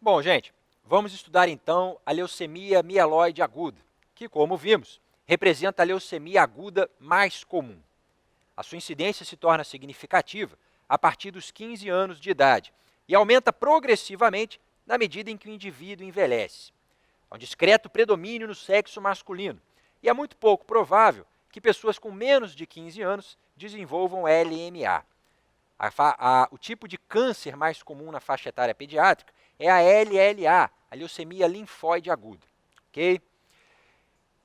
Bom, gente, vamos estudar então a leucemia mieloide aguda, que, como vimos, representa a leucemia aguda mais comum. A sua incidência se torna significativa a partir dos 15 anos de idade e aumenta progressivamente na medida em que o indivíduo envelhece. Há um discreto predomínio no sexo masculino e é muito pouco provável que pessoas com menos de 15 anos desenvolvam LMA. O tipo de câncer mais comum na faixa etária pediátrica é a LLA, a leucemia linfóide aguda. Okay?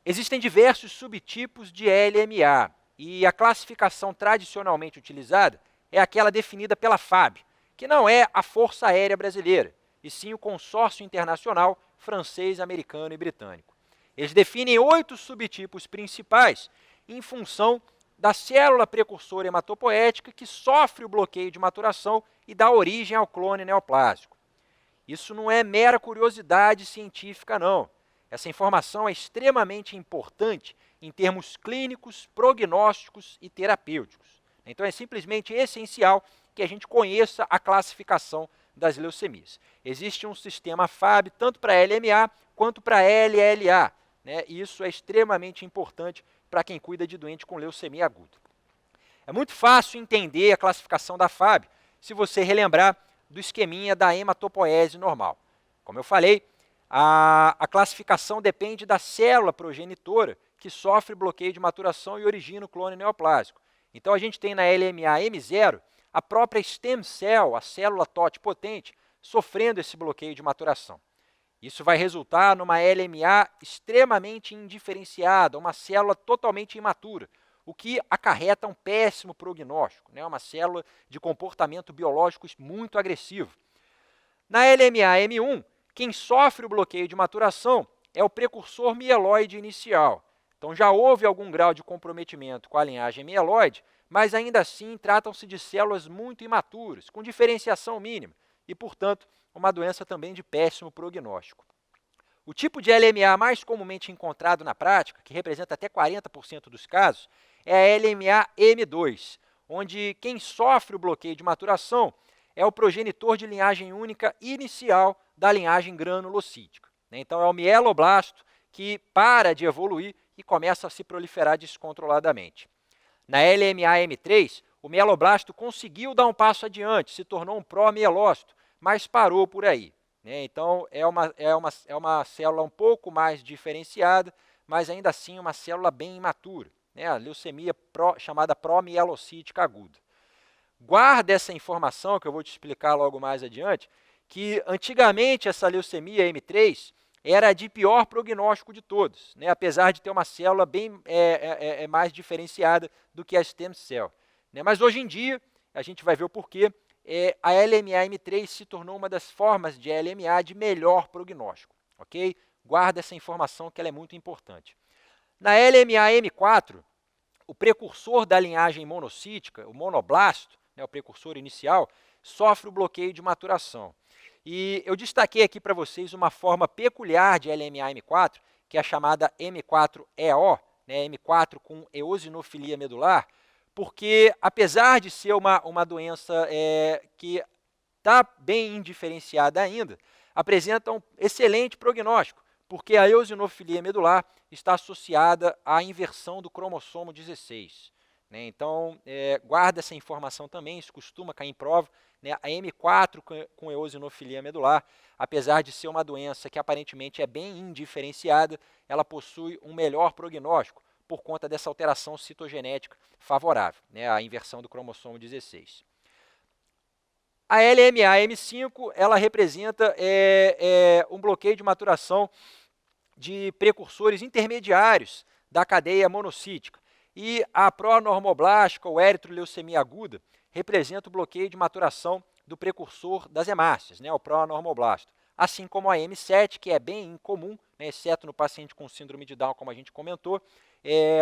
Existem diversos subtipos de LMA e a classificação tradicionalmente utilizada é aquela definida pela FAB, que não é a Força Aérea Brasileira, e sim o Consórcio Internacional Francês, Americano e Britânico. Eles definem 8 subtipos principais em função da célula precursora hematopoética que sofre o bloqueio de maturação e dá origem ao clone neoplásico. Isso não é mera curiosidade científica, não. Essa informação é extremamente importante em termos clínicos, prognósticos e terapêuticos. Então, é simplesmente essencial que a gente conheça a classificação das leucemias. Existe um sistema FAB tanto para LMA quanto para LLA, né? E isso é extremamente importante para quem cuida de doente com leucemia aguda. É muito fácil entender a classificação da FAB se você relembrar do esqueminha da hematopoese normal. Como eu falei, a classificação depende da célula progenitora que sofre bloqueio de maturação e origina o clone neoplásico. Então, a gente tem na LMA M0 a própria stem cell, a célula totipotente, sofrendo esse bloqueio de maturação. Isso vai resultar numa LMA extremamente indiferenciada, uma célula totalmente imatura, o que acarreta um péssimo prognóstico, né? Uma célula de comportamento biológico muito agressivo. Na LMA M1, quem sofre o bloqueio de maturação é o precursor mieloide inicial. Então, já houve algum grau de comprometimento com a linhagem mieloide, mas ainda assim tratam-se de células muito imaturas, com diferenciação mínima, e, portanto, uma doença também de péssimo prognóstico. O tipo de LMA mais comumente encontrado na prática, que representa até 40% dos casos, é a LMA M2, onde quem sofre o bloqueio de maturação é o progenitor de linhagem única inicial da linhagem granulocítica. Então, é o mieloblasto que para de evoluir e começa a se proliferar descontroladamente. Na LMA M3, o mieloblasto conseguiu dar um passo adiante, se tornou um pró-mielócito, mas parou por aí. Então, é uma célula um pouco mais diferenciada, mas ainda assim uma célula bem imatura, a leucemia chamada pró-mielocítica aguda. Guarda essa informação, que eu vou te explicar logo mais adiante, que antigamente essa leucemia M3 era a de pior prognóstico de todos, apesar de ter uma célula bem mais diferenciada do que a stem cell. Mas hoje em dia, a gente vai ver o porquê, a LMA M3 se tornou uma das formas de LMA de melhor prognóstico. Ok? Guarda essa informação que ela é muito importante. Na LMA M4, o precursor da linhagem monocítica, o monoblasto, o precursor inicial, sofre o bloqueio de maturação. E eu destaquei aqui para vocês uma forma peculiar de LMA M4, que é a chamada M4EO, M4 com eosinofilia medular, porque apesar de ser uma doença que está bem indiferenciada ainda, apresenta um excelente prognóstico, porque a eosinofilia medular está associada à inversão do cromossomo 16. Então, guarda essa informação também, isso costuma cair em prova. A M4 com eosinofilia medular, apesar de ser uma doença que aparentemente é bem indiferenciada, ela possui um melhor prognóstico por conta dessa alteração citogenética favorável, a inversão do cromossomo 16. A LMA M5 ela representa um bloqueio de maturação de precursores intermediários da cadeia monocítica. E a pronormoblástica ou eritroleucemia aguda representa o bloqueio de maturação do precursor das hemácias, o pronormoblasto. Assim como a M7, que é bem incomum, exceto no paciente com síndrome de Down, como a gente comentou,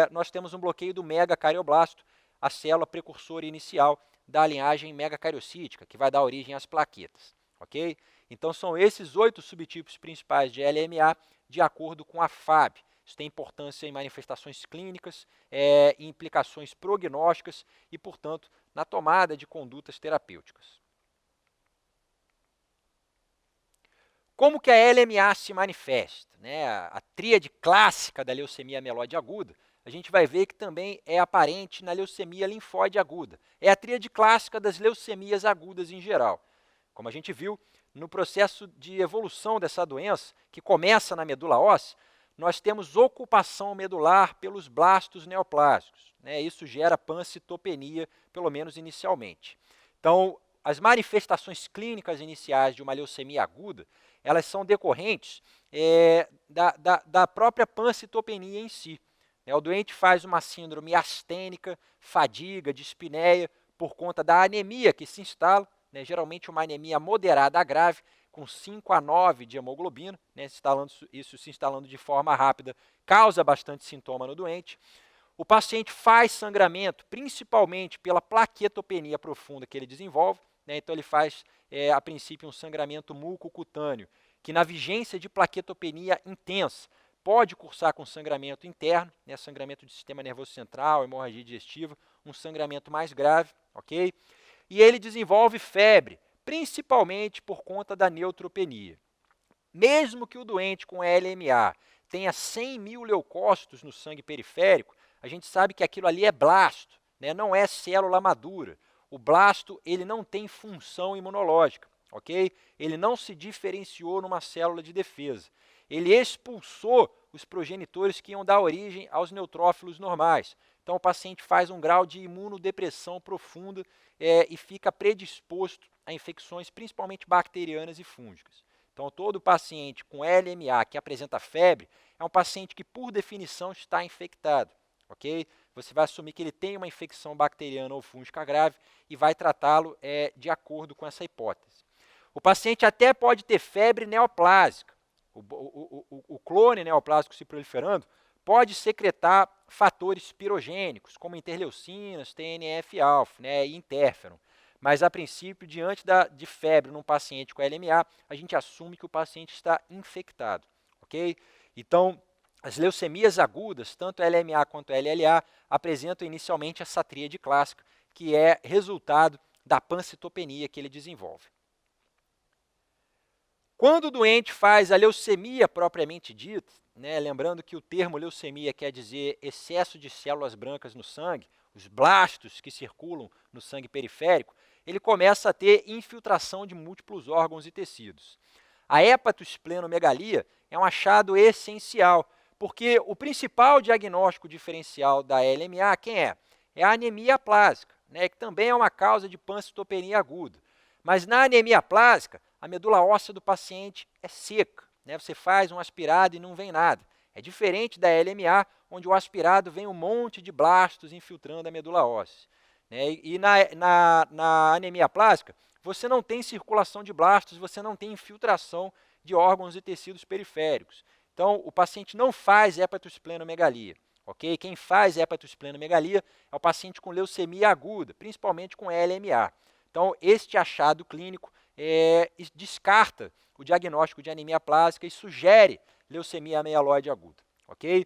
nós temos um bloqueio do megacardioblasto, a célula precursora inicial da linhagem megacariocítica, que vai dar origem às plaquetas. Ok? Então, são esses 8 subtipos principais de LMA, de acordo com a FAB. Isso tem importância em manifestações clínicas, em implicações prognósticas e, portanto, na tomada de condutas terapêuticas. como que a LMA se manifesta? Né? A tríade clássica da leucemia mieloide aguda, a gente vai ver que também é aparente na leucemia linfóide aguda. É a tríade clássica das leucemias agudas em geral. Como a gente viu, no processo de evolução dessa doença, que começa na medula óssea, nós temos ocupação medular pelos blastos neoplásicos. Né? Isso gera pancitopenia, pelo menos inicialmente. Então, as manifestações clínicas iniciais de uma leucemia aguda, elas são decorrentes da própria pancitopenia em si. O doente faz uma síndrome astênica, fadiga, dispneia, por conta da anemia que se instala, né, geralmente uma anemia moderada a grave, com 5 a 9 de hemoglobina, né, isso se instalando de forma rápida, causa bastante sintoma no doente. O paciente faz sangramento, principalmente pela plaquetopenia profunda que ele desenvolve, né, então ele faz, a princípio, um sangramento mucocutâneo, que na vigência de plaquetopenia intensa, pode cursar com sangramento interno, né, sangramento do sistema nervoso central, hemorragia digestiva, um sangramento mais grave, ok? E ele desenvolve febre, principalmente por conta da neutropenia. Mesmo que o doente com LMA tenha 100 mil leucócitos no sangue periférico, a gente sabe que aquilo ali é blasto, né, não é célula madura. O blasto ele não tem função imunológica, ok? Ele não se diferenciou numa célula de defesa. Ele expulsou os progenitores que iam dar origem aos neutrófilos normais. Então, o paciente faz um grau de imunodepressão profunda e fica predisposto a infecções, principalmente bacterianas e fúngicas. Então, todo paciente com LMA que apresenta febre é um paciente que, por definição, está infectado. Ok? Você vai assumir que ele tem uma infecção bacteriana ou fúngica grave e vai tratá-lo de acordo com essa hipótese. O paciente até pode ter febre neoplásica. O clone neoplásico se proliferando pode secretar fatores pirogênicos, como interleucinas, TNF-alfa, né, e interferon. Mas, a princípio, diante de febre num paciente com LMA, a gente assume que o paciente está infectado. Ok? Então, as leucemias agudas, tanto LMA quanto LLA, apresentam inicialmente essa tríade clássica, que é resultado da pancitopenia que ele desenvolve. Quando o doente faz a leucemia propriamente dita, né, lembrando que o termo leucemia quer dizer excesso de células brancas no sangue, os blastos que circulam no sangue periférico, ele começa a ter infiltração de múltiplos órgãos e tecidos. A hepatosplenomegalia é um achado essencial, porque o principal diagnóstico diferencial da LMA, quem é? É a anemia aplásica, né, que também é uma causa de pancitopenia aguda. Mas na anemia aplásica, a medula óssea do paciente é seca, né, você faz um aspirado e não vem nada. É diferente da LMA, onde o aspirado vem um monte de blastos infiltrando a medula óssea. Né, e na anemia aplásica, você não tem circulação de blastos, você não tem infiltração de órgãos e tecidos periféricos. Então, o paciente não faz hepatosplenomegalia. Okay? Quem faz hepatosplenomegalia é o paciente com leucemia aguda, principalmente com LMA. Então, este achado clínico descarta o diagnóstico de anemia plástica e sugere leucemia mieloide aguda. Okay?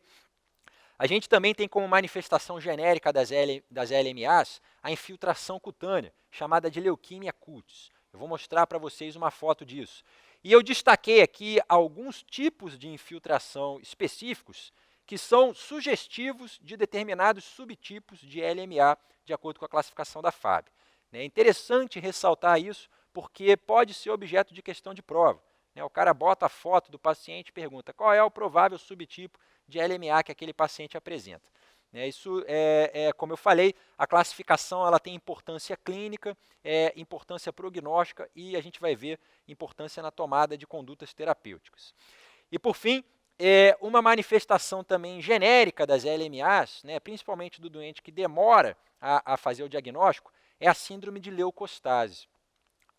A gente também tem como manifestação genérica das LMAs a infiltração cutânea, chamada de leuquimia cutis. Eu vou mostrar para vocês uma foto disso. E eu destaquei aqui alguns tipos de infiltração específicos que são sugestivos de determinados subtipos de LMA, de acordo com a classificação da FAB. É interessante ressaltar isso, porque pode ser objeto de questão de prova. O cara bota a foto do paciente e pergunta qual é o provável subtipo de LMA que aquele paciente apresenta. Isso como eu falei, a classificação ela tem importância clínica, importância prognóstica e a gente vai ver importância na tomada de condutas terapêuticas. E, por fim, uma manifestação também genérica das LMAs, né, principalmente do doente que demora a fazer o diagnóstico, é a síndrome de leucostase.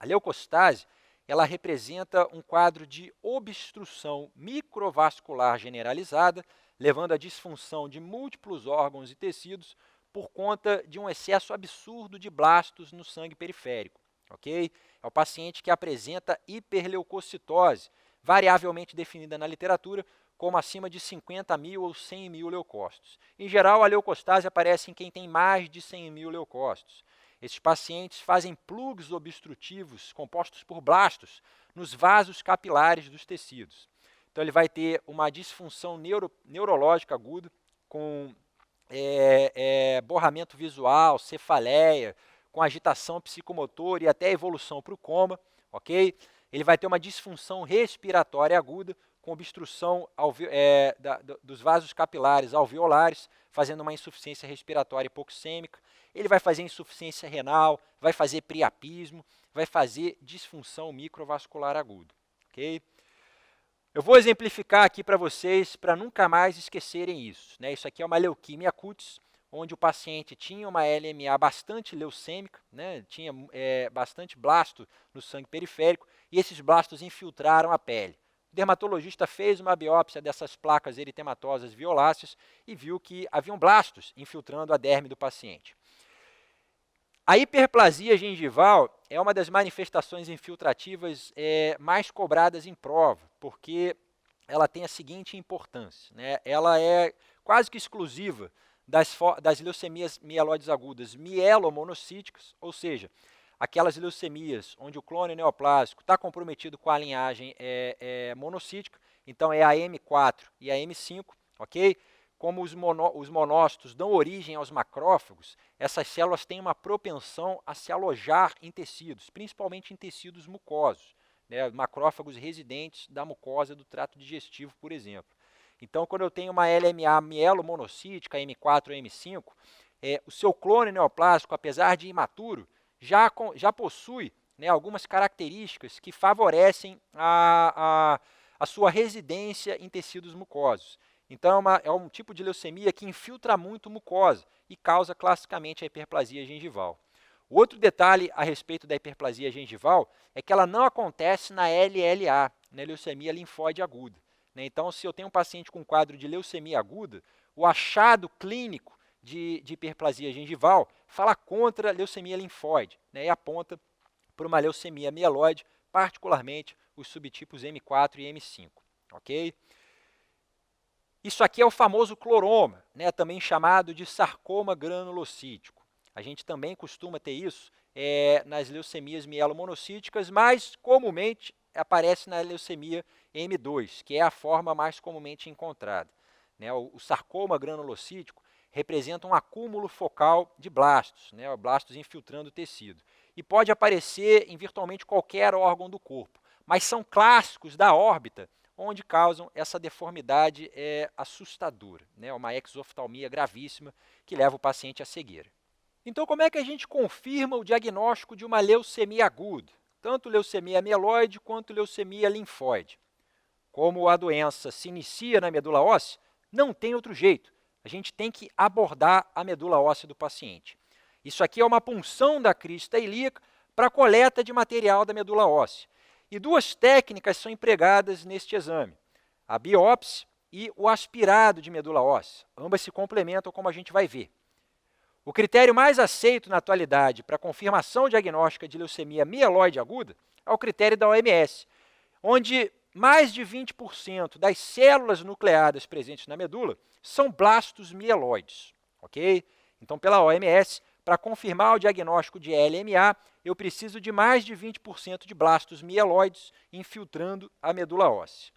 A leucostase ela representa um quadro de obstrução microvascular generalizada, levando à disfunção de múltiplos órgãos e tecidos por conta de um excesso absurdo de blastos no sangue periférico. Okay? É o paciente que apresenta hiperleucocitose, variavelmente definida na literatura como acima de 50 mil ou 100 mil leucócitos. Em geral, a leucostase aparece em quem tem mais de 100 mil leucócitos. Esses pacientes fazem plugs obstrutivos compostos por blastos nos vasos capilares dos tecidos. Então, ele vai ter uma disfunção neurológica aguda, com borramento visual, cefaleia, com agitação psicomotora e até evolução para o coma, ok? Ele vai ter uma disfunção respiratória aguda, com obstrução dos vasos capilares alveolares, fazendo uma insuficiência respiratória hipoxêmica. Ele vai fazer insuficiência renal, vai fazer priapismo, vai fazer disfunção microvascular aguda, ok? Eu vou exemplificar aqui para vocês, para nunca mais esquecerem isso, né? Isso aqui é uma leuquemia cutis, onde o paciente tinha uma LMA bastante leucêmica, né? Tinha bastante blasto no sangue periférico, e esses blastos infiltraram a pele. O dermatologista fez uma biópsia dessas placas eritematosas violáceas e viu que haviam blastos infiltrando a derme do paciente. A hiperplasia gengival é uma das manifestações infiltrativas mais cobradas em prova, porque ela tem a seguinte importância, né? Ela é quase que exclusiva das leucemias mieloides agudas mielomonocíticas, ou seja, aquelas leucemias onde o clone neoplásico está comprometido com a linhagem monocítica, então é a M4 e a M5, ok? Como os monócitos dão origem aos macrófagos, essas células têm uma propensão a se alojar em tecidos, principalmente em tecidos mucosos, né, macrófagos residentes da mucosa do trato digestivo, por exemplo. Então, quando eu tenho uma LMA mielomonocítica, M4 ou M5, o seu clone neoplásico, apesar de imaturo, já possui, né, algumas características que favorecem a sua residência em tecidos mucosos. Então, é um tipo de leucemia que infiltra muito mucosa e causa classicamente a hiperplasia gengival. O outro detalhe a respeito da hiperplasia gengival é que ela não acontece na LLA, na leucemia linfóide aguda, né? Então, se eu tenho um paciente com quadro de leucemia aguda, o achado clínico de hiperplasia gengival fala contra a leucemia linfóide, né? E aponta para uma leucemia mieloide, particularmente os subtipos M4 e M5, ok? Isso aqui é o famoso cloroma, né, também chamado de sarcoma granulocítico. A gente também costuma ter isso nas leucemias mielomonocíticas, mas comumente aparece na leucemia M2, que é a forma mais comumente encontrada, né? O sarcoma granulocítico representa um acúmulo focal de blastos, né, blastos infiltrando o tecido. E pode aparecer em virtualmente qualquer órgão do corpo, mas são clássicos da órbita, onde causam essa deformidade assustadora, né? Uma exoftalmia gravíssima que leva o paciente à cegueira. Então, como é que a gente confirma o diagnóstico de uma leucemia aguda? Tanto leucemia mieloide quanto leucemia linfóide. Como a doença se inicia na medula óssea, não tem outro jeito. A gente tem que abordar a medula óssea do paciente. Isso aqui é uma punção da crista ilíaca para coleta de material da medula óssea. E duas técnicas são empregadas neste exame, a biópsia e o aspirado de medula óssea. Ambas se complementam, como a gente vai ver. O critério mais aceito na atualidade para confirmação diagnóstica de leucemia mieloide aguda é o critério da OMS, onde mais de 20% das células nucleadas presentes na medula são blastos mieloides, ok? Então, pela OMS, para confirmar o diagnóstico de LMA, eu preciso de mais de 20% de blastos mieloides infiltrando a medula óssea.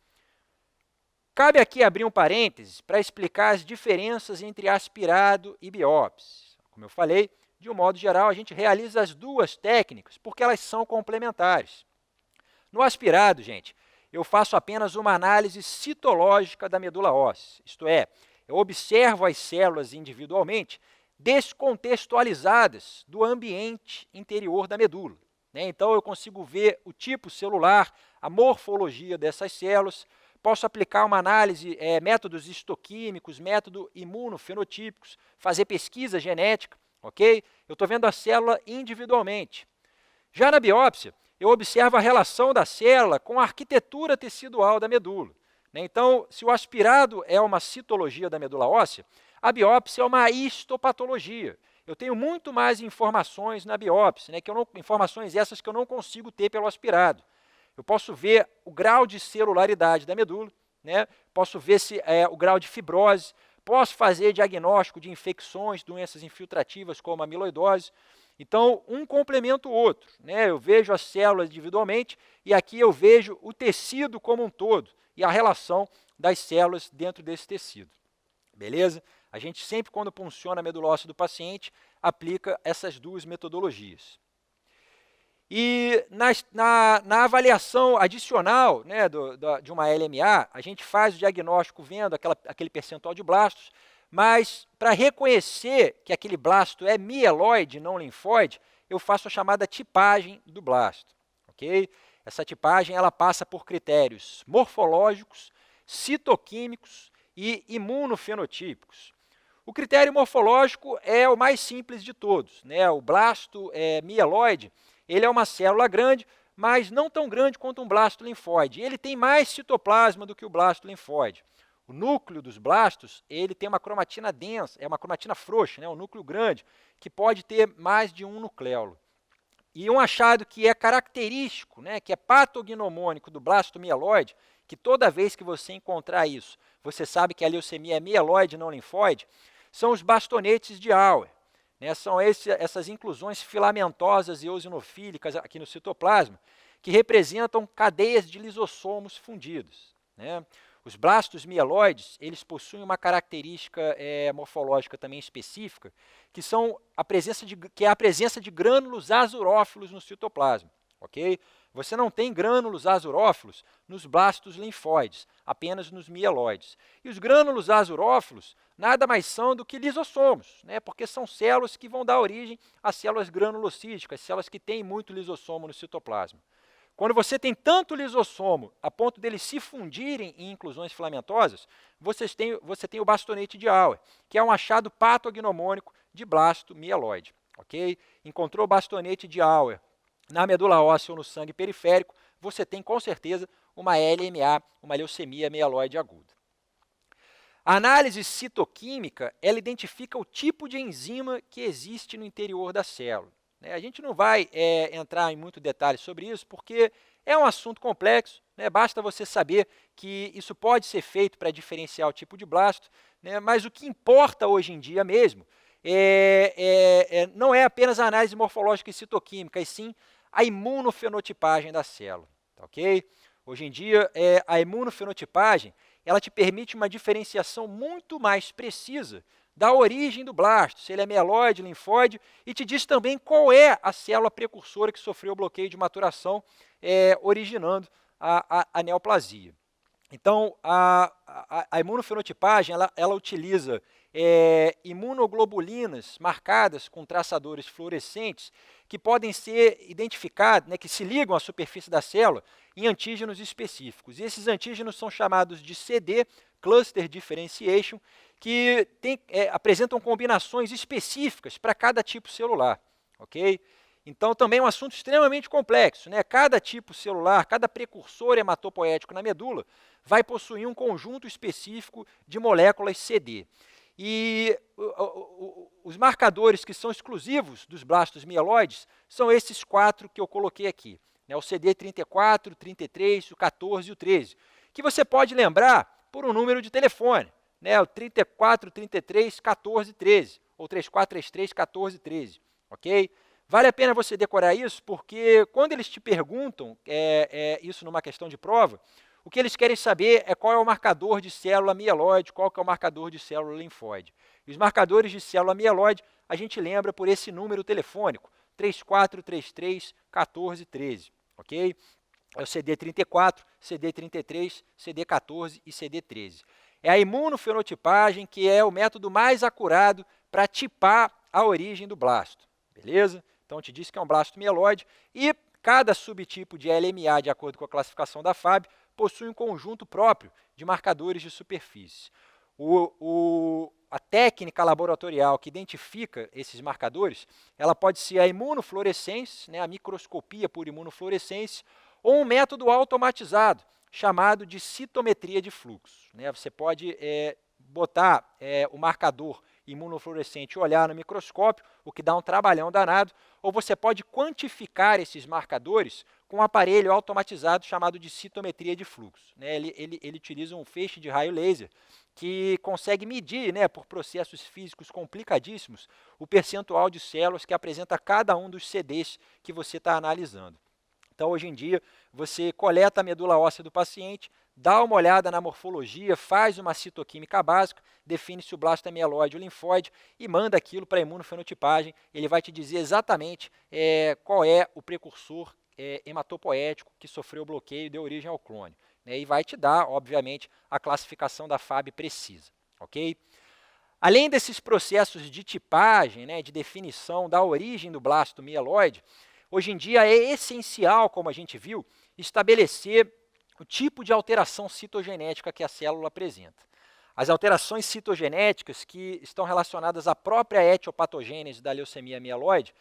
Cabe aqui abrir um parênteses para explicar as diferenças entre aspirado e biópsia. Como eu falei, de um modo geral, a gente realiza as duas técnicas porque elas são complementares. No aspirado, gente, eu faço apenas uma análise citológica da medula óssea, isto é, eu observo as células individualmente descontextualizadas do ambiente interior da medula, né? Então, eu consigo ver o tipo celular, a morfologia dessas células, posso aplicar uma análise, métodos histoquímicos, métodos imunofenotípicos, fazer pesquisa genética, ok? Eu estou vendo a célula individualmente. Já na biópsia, eu observo a relação da célula com a arquitetura tecidual da medula, né? Então, se o aspirado é uma citologia da medula óssea, a biópsia é uma histopatologia. Eu tenho muito mais informações na biópsia, né, informações essas que eu não consigo ter pelo aspirado. Eu posso ver o grau de celularidade da medula, né, posso ver o grau de fibrose, posso fazer diagnóstico de infecções, doenças infiltrativas como a amiloidose. Então, um complementa o outro, né? Eu vejo as células individualmente e aqui eu vejo o tecido como um todo e a relação das células dentro desse tecido. Beleza? A gente sempre, quando funciona a medula óssea do paciente, aplica essas duas metodologias. E na avaliação adicional, né, de uma LMA, a gente faz o diagnóstico vendo aquele percentual de blastos, mas para reconhecer que aquele blasto é mieloide, não linfóide, eu faço a chamada tipagem do blasto. Okay? Essa tipagem ela passa por critérios morfológicos, citoquímicos e imunofenotípicos. O critério morfológico é o mais simples de todos, né? O blasto mieloide, ele é uma célula grande, mas não tão grande quanto um blasto linfóide. Ele tem mais citoplasma do que o blasto linfóide. O núcleo dos blastos, ele tem uma cromatina densa, é uma cromatina frouxa, né? Um núcleo grande, que pode ter mais de um nucleolo. E um achado que é característico, né, que é patognomônico do blasto mieloide, que toda vez que você encontrar isso, você sabe que a leucemia é mieloide, não linfóide, são os bastonetes de Auer. Né, são essas inclusões filamentosas e eosinofílicas aqui no citoplasma, que representam cadeias de lisossomos fundidos. Né. Os blastos mieloides, eles possuem uma característica morfológica também específica, que é a presença de grânulos azurófilos no citoplasma. Okay? Você não tem grânulos azurófilos nos blastos linfóides, apenas nos mieloides. E os grânulos azurófilos nada mais são do que lisossomos, né? Porque são células que vão dar origem às células granulocíticas, células que têm muito lisossomo no citoplasma. Quando você tem tanto lisossomo a ponto deles se fundirem em inclusões filamentosas, você tem o bastonete de Auer, que é um achado patognomônico de blasto mieloide. Okay? Encontrou o bastonete de Auer na medula óssea ou no sangue periférico, você tem com certeza uma LMA, uma leucemia mieloide aguda. A análise citoquímica, ela identifica o tipo de enzima que existe no interior da célula. A gente não vai entrar em muito detalhe sobre isso, porque é um assunto complexo, né? Basta você saber que isso pode ser feito para diferenciar o tipo de blasto, né? Mas o que importa hoje em dia mesmo não é apenas a análise morfológica e citoquímica, e sim a imunofenotipagem da célula. Tá, okay? Hoje em dia, a imunofenotipagem ela te permite uma diferenciação muito mais precisa da origem do blasto, se ele é mieloide, linfóide, e te diz também qual é a célula precursora que sofreu o bloqueio de maturação, originando a neoplasia. Então, a imunofenotipagem, ela utiliza imunoglobulinas marcadas com traçadores fluorescentes que podem ser identificados, né, que se ligam à superfície da célula em antígenos específicos. E esses antígenos são chamados de CD, Cluster Differentiation, que apresentam combinações específicas para cada tipo celular. Okay? Então, também é um assunto extremamente complexo. Né? Cada tipo celular, cada precursor hematopoético na medula vai possuir um conjunto específico de moléculas CD. E os marcadores que são exclusivos dos blastos mieloides são esses 4 que eu coloquei aqui. Né? O CD34, o 33, o 14 e o 13, que você pode lembrar por um número de telefone. Né? O 34, 33, 14 e 13, ou 3433, 14 e 13. Ok? Vale a pena você decorar isso, porque quando eles te perguntam isso numa questão de prova, o que eles querem saber é qual é o marcador de célula mieloide, qual que é o marcador de célula linfóide. E os marcadores de célula mieloide, a gente lembra por esse número telefônico, 3433 14 13, ok? É o CD34, CD33, CD14 e CD13. É a imunofenotipagem que é o método mais acurado para tipar a origem do blasto, beleza? Então, eu te disse que é um blasto mieloide e cada subtipo de LMA, de acordo com a classificação da FAB, possui um conjunto próprio de marcadores de superfície. A técnica laboratorial que identifica esses marcadores, ela pode ser a imunofluorescência, né, a microscopia por imunofluorescência, ou um método automatizado, chamado de citometria de fluxo. Né? Você pode botar o marcador imunofluorescente e olhar no microscópio, o que dá um trabalhão danado, ou você pode quantificar esses marcadores com um aparelho automatizado chamado de citometria de fluxo. Né? Ele utiliza um feixe de raio laser que consegue medir, né, por processos físicos complicadíssimos, o percentual de células que apresenta cada um dos CDs que você está analisando. Então, hoje em dia, você coleta a medula óssea do paciente, dá uma olhada na morfologia, faz uma citoquímica básica, define se o blasto é mieloide ou linfóide e manda aquilo para a imunofenotipagem. Ele vai te dizer exatamente qual é o precursor hematopoético que sofreu o bloqueio e deu origem ao clone. Né, e vai te dar, obviamente, a classificação da FAB precisa. Ok? Além desses processos de tipagem, né, de definição da origem do blasto mieloide, hoje em dia é essencial, como a gente viu, estabelecer o tipo de alteração citogenética que a célula apresenta. As alterações citogenéticas que estão relacionadas à própria etiopatogênese da leucemia mieloide,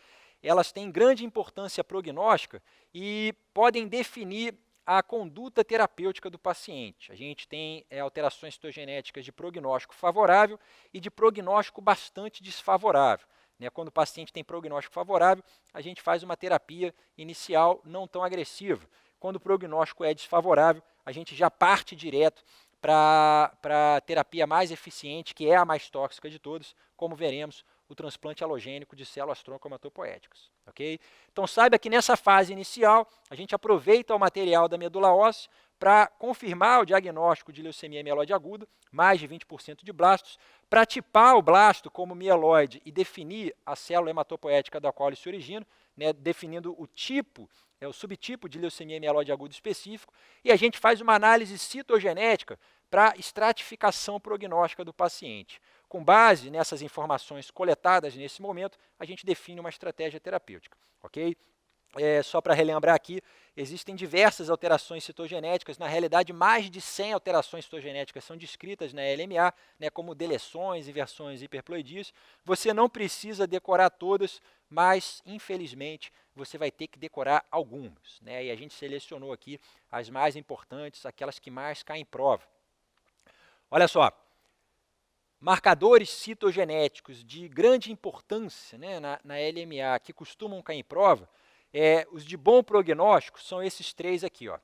elas têm grande importância prognóstica e podem definir a conduta terapêutica do paciente. A gente tem alterações citogenéticas de prognóstico favorável e de prognóstico bastante desfavorável. Né? Quando o paciente tem prognóstico favorável, a gente faz uma terapia inicial não tão agressiva. Quando o prognóstico é desfavorável, a gente já parte direto para a terapia mais eficiente, que é a mais tóxica de todas, como veremos, o transplante halogênico de células tronco hematopoéticas. Okay? Então saiba que nessa fase inicial, a gente aproveita o material da medula óssea para confirmar o diagnóstico de leucemia mieloide aguda, mais de 20% de blastos, para tipar o blasto como mieloide e definir a célula hematopoética da qual ele se origina, né, definindo o tipo, o subtipo de leucemia mieloide aguda específico, e a gente faz uma análise citogenética para estratificação prognóstica do paciente. Com base nessas informações coletadas nesse momento, a gente define uma estratégia terapêutica. Ok? Só para relembrar aqui, existem diversas alterações citogenéticas, na realidade mais de 100 alterações citogenéticas são descritas na LMA, né, como deleções, inversões, hiperploidias. Você não precisa decorar todas, mas infelizmente você vai ter que decorar algumas. Né, e a gente selecionou aqui as mais importantes, aquelas que mais caem em prova. Olha só, marcadores citogenéticos de grande importância, né, na LMA que costumam cair em prova, os de bom prognóstico são esses três aqui. Ó.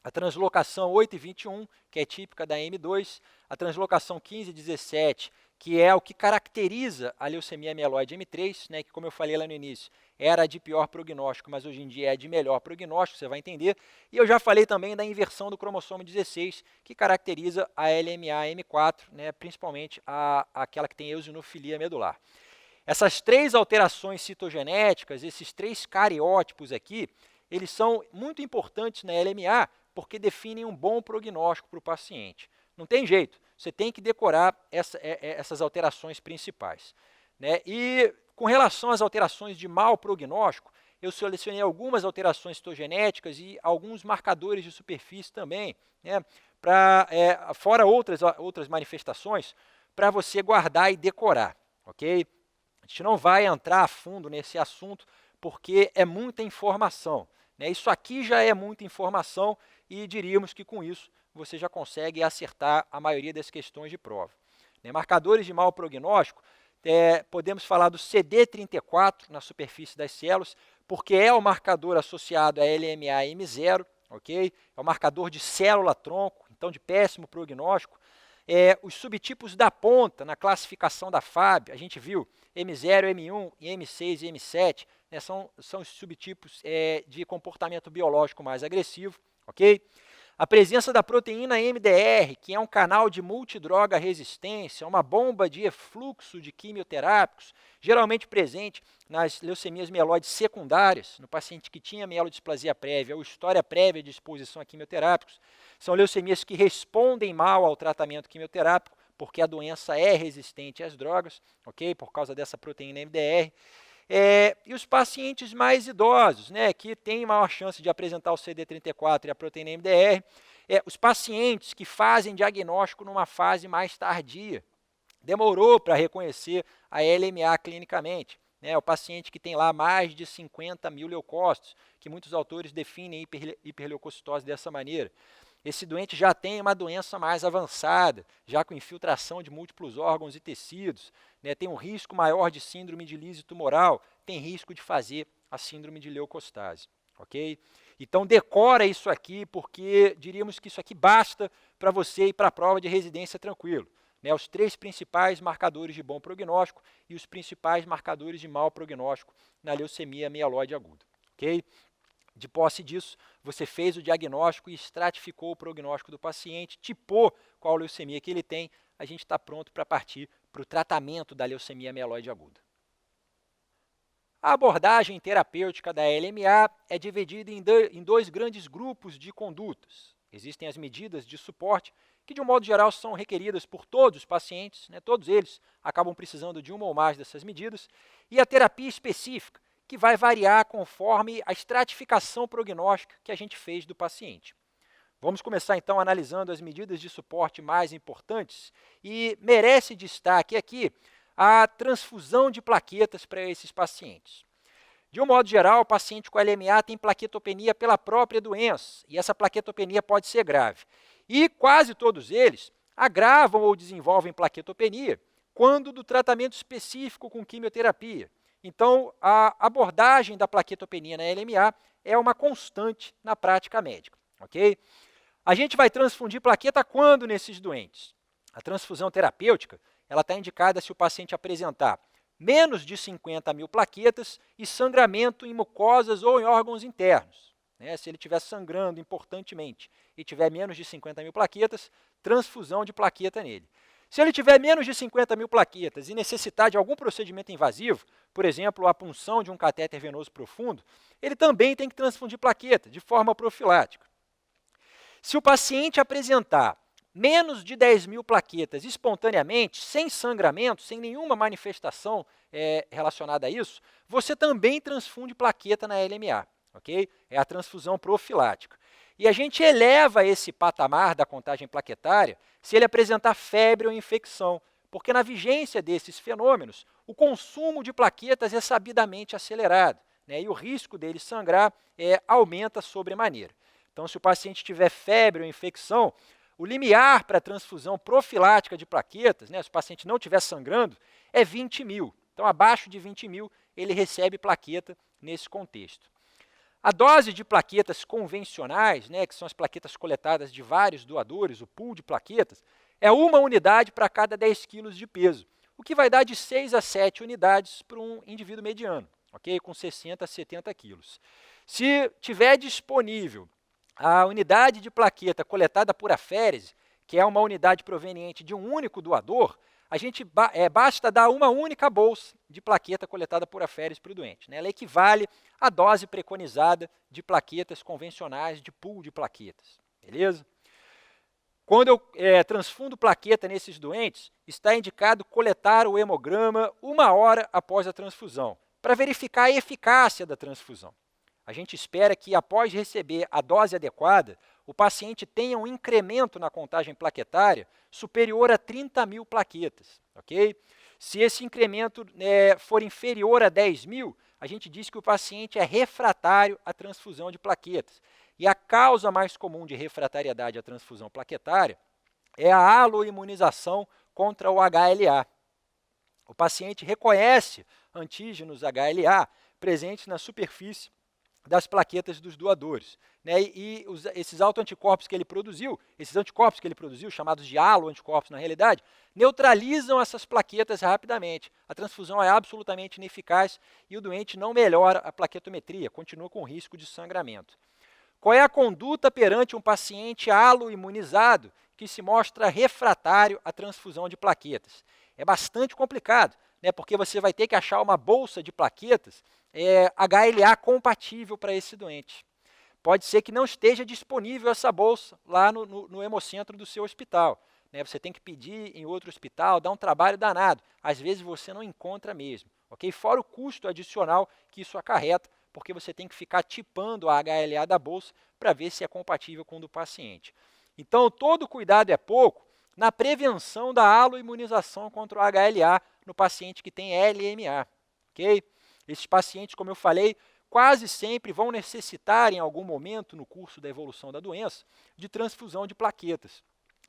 A translocação 8 e 21, que é típica da M2, a translocação 15 e 17, que é o que caracteriza a leucemia mieloide M3, né, que, como eu falei lá no início, era de pior prognóstico, mas hoje em dia é de melhor prognóstico, você vai entender. E eu já falei também da inversão do cromossomo 16, que caracteriza a LMA M4, né, principalmente aquela que tem eosinofilia medular. Essas três alterações citogenéticas, esses três cariótipos aqui, eles são muito importantes na LMA porque definem um bom prognóstico para o paciente. Não tem jeito, você tem que decorar essas alterações principais. Né? E com relação às alterações de mau prognóstico, eu selecionei algumas alterações citogenéticas e alguns marcadores de superfície também, né? Fora outras manifestações, para você guardar e decorar. Ok? A gente não vai entrar a fundo nesse assunto porque é muita informação. Né? Isso aqui já é muita informação e diríamos que com isso você já consegue acertar a maioria das questões de prova. Né? Marcadores de mau prognóstico, podemos falar do CD34 na superfície das células, porque é o marcador associado a LMA M0, ok? É o marcador de célula-tronco, então de péssimo prognóstico. Os subtipos da ponta na classificação da FAB, a gente viu M0, M1, M6 e M7, né, são os subtipos de comportamento biológico mais agressivo, ok? A presença da proteína MDR, que é um canal de multidroga resistência, uma bomba de efluxo de quimioterápicos, geralmente presente nas leucemias mieloides secundárias, no paciente que tinha mielodisplasia prévia ou história prévia de exposição a quimioterápicos. São leucemias que respondem mal ao tratamento quimioterápico, porque a doença é resistente às drogas, ok? Por causa dessa proteína MDR. E os pacientes mais idosos, né, que têm maior chance de apresentar o CD34 e a proteína MDR, os pacientes que fazem diagnóstico numa fase mais tardia, demorou para reconhecer a LMA clinicamente, né, o paciente que tem lá mais de 50 mil leucócitos, que muitos autores definem hiperleucocitose dessa maneira. Esse doente já tem uma doença mais avançada, já com infiltração de múltiplos órgãos e tecidos, né, tem um risco maior de síndrome de lise tumoral, tem risco de fazer a síndrome de leucostase. Okay? Então, decora isso aqui, porque diríamos que isso aqui basta para você ir para a prova de residência tranquilo. Né? Os 3 principais marcadores de bom prognóstico e os principais marcadores de mau prognóstico na leucemia mieloide aguda. Okay? De posse disso, você fez o diagnóstico e estratificou o prognóstico do paciente, tipou qual leucemia que ele tem, a gente está pronto para partir para o tratamento da leucemia mieloide aguda. A abordagem terapêutica da LMA é dividida em 2 grandes grupos de condutas. Existem as medidas de suporte, que de um modo geral são requeridas por todos os pacientes, né? Todos eles acabam precisando de uma ou mais dessas medidas, e a terapia específica, que vai variar conforme a estratificação prognóstica que a gente fez do paciente. Vamos começar então analisando as medidas de suporte mais importantes e merece destaque aqui a transfusão de plaquetas para esses pacientes. De um modo geral, o paciente com LMA tem plaquetopenia pela própria doença, e essa plaquetopenia pode ser grave. E quase todos eles agravam ou desenvolvem plaquetopenia quando do tratamento específico com quimioterapia. Então, a abordagem da plaquetopenia na LMA é uma constante na prática médica. Okay? A gente vai transfundir plaqueta quando nesses doentes? A transfusão terapêutica ela está indicada se o paciente apresentar menos de 50 mil plaquetas e sangramento em mucosas ou em órgãos internos. Né? Se ele estiver sangrando importantemente e tiver menos de 50 mil plaquetas, transfusão de plaqueta nele. Se ele tiver menos de 50 mil plaquetas e necessitar de algum procedimento invasivo, por exemplo, a punção de um catéter venoso profundo, ele também tem que transfundir plaqueta de forma profilática. Se o paciente apresentar menos de 10 mil plaquetas espontaneamente, sem sangramento, sem nenhuma manifestação relacionada a isso, você também transfunde plaqueta na LMA. Okay? É a transfusão profilática. E a gente eleva esse patamar da contagem plaquetária se ele apresentar febre ou infecção, porque na vigência desses fenômenos, o consumo de plaquetas é sabidamente acelerado, né? E o risco dele sangrar aumenta sobremaneira. Então, se o paciente tiver febre ou infecção, o limiar para a transfusão profilática de plaquetas, né, se o paciente não estiver sangrando, é 20 mil. Então, abaixo de 20 mil, ele recebe plaqueta nesse contexto. A dose de plaquetas convencionais, né, que são as plaquetas coletadas de vários doadores, o pool de plaquetas, é 1 unidade para cada 10 quilos de peso, o que vai dar de 6 a 7 unidades para um indivíduo mediano, okay, com 60 a 70 quilos. Se tiver disponível a unidade de plaqueta coletada por aférese, que é uma unidade proveniente de um único doador, a gente basta dar uma única bolsa de plaqueta coletada por aférese para o doente. Né? Ela equivale à dose preconizada de plaquetas convencionais, de pool de plaquetas. Beleza? Quando eu transfundo plaqueta nesses doentes, está indicado coletar o hemograma 1 hora após a transfusão, para verificar a eficácia da transfusão. A gente espera que, após receber a dose adequada, o paciente tenha um incremento na contagem plaquetária superior a 30 mil plaquetas. Okay? Se esse incremento for inferior a 10 mil, a gente diz que o paciente é refratário à transfusão de plaquetas. E a causa mais comum de refratariedade à transfusão plaquetária é a aloimunização contra o HLA. O paciente reconhece antígenos HLA presentes na superfície das plaquetas dos doadores. Né? Esses autoanticorpos que ele produziu, chamados de haloanticorpos na realidade, neutralizam essas plaquetas rapidamente. A transfusão é absolutamente ineficaz e o doente não melhora a plaquetometria, continua com risco de sangramento. Qual é a conduta perante um paciente aloimunizado que se mostra refratário à transfusão de plaquetas? É bastante complicado, né? Porque você vai ter que achar uma bolsa de plaquetas HLA compatível para esse doente. Pode ser que não esteja disponível essa bolsa lá no hemocentro do seu hospital. Né? Você tem que pedir em outro hospital, dá um trabalho danado. Às vezes você não encontra mesmo. Okay? Fora o custo adicional que isso acarreta, porque você tem que ficar tipando a HLA da bolsa para ver se é compatível com o do paciente. Então, todo cuidado é pouco na prevenção da aloimunização contra o HLA no paciente que tem LMA. Okay? Esses pacientes, como eu falei, quase sempre vão necessitar, em algum momento no curso da evolução da doença, de transfusão de plaquetas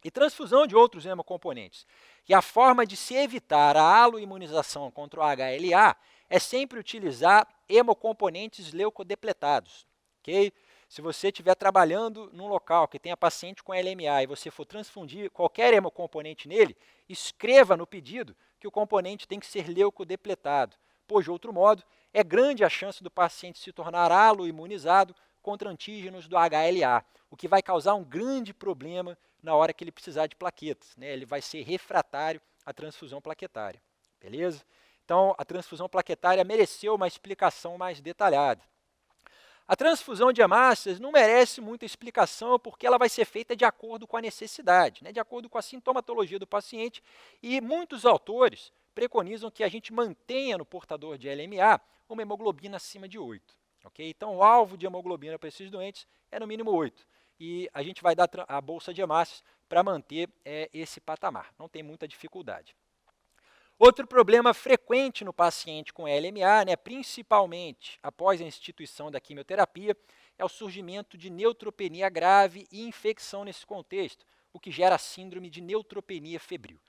e transfusão de outros hemocomponentes. E a forma de se evitar a aloimunização contra o HLA é sempre utilizar hemocomponentes leucodepletados. Okay? Se você estiver trabalhando num local que tenha paciente com LMA e você for transfundir qualquer hemocomponente nele, escreva no pedido que o componente tem que ser leucodepletado, pois, de outro modo, é grande a chance do paciente se tornar aloimunizado contra antígenos do HLA, o que vai causar um grande problema na hora que ele precisar de plaquetas, né? Ele vai ser refratário à transfusão plaquetária, beleza? Então, a transfusão plaquetária mereceu uma explicação mais detalhada. A transfusão de hemácias não merece muita explicação porque ela vai ser feita de acordo com a necessidade, né? De acordo com a sintomatologia do paciente, e muitos autores preconizam que a gente mantenha no portador de LMA uma hemoglobina acima de 8. Okay? Então, o alvo de hemoglobina para esses doentes é no mínimo 8. E a gente vai dar a bolsa de hemácias para manter esse patamar. Não tem muita dificuldade. Outro problema frequente no paciente com LMA, né, principalmente após a instituição da quimioterapia, é o surgimento de neutropenia grave e infecção nesse contexto, o que gera a síndrome de neutropenia febril.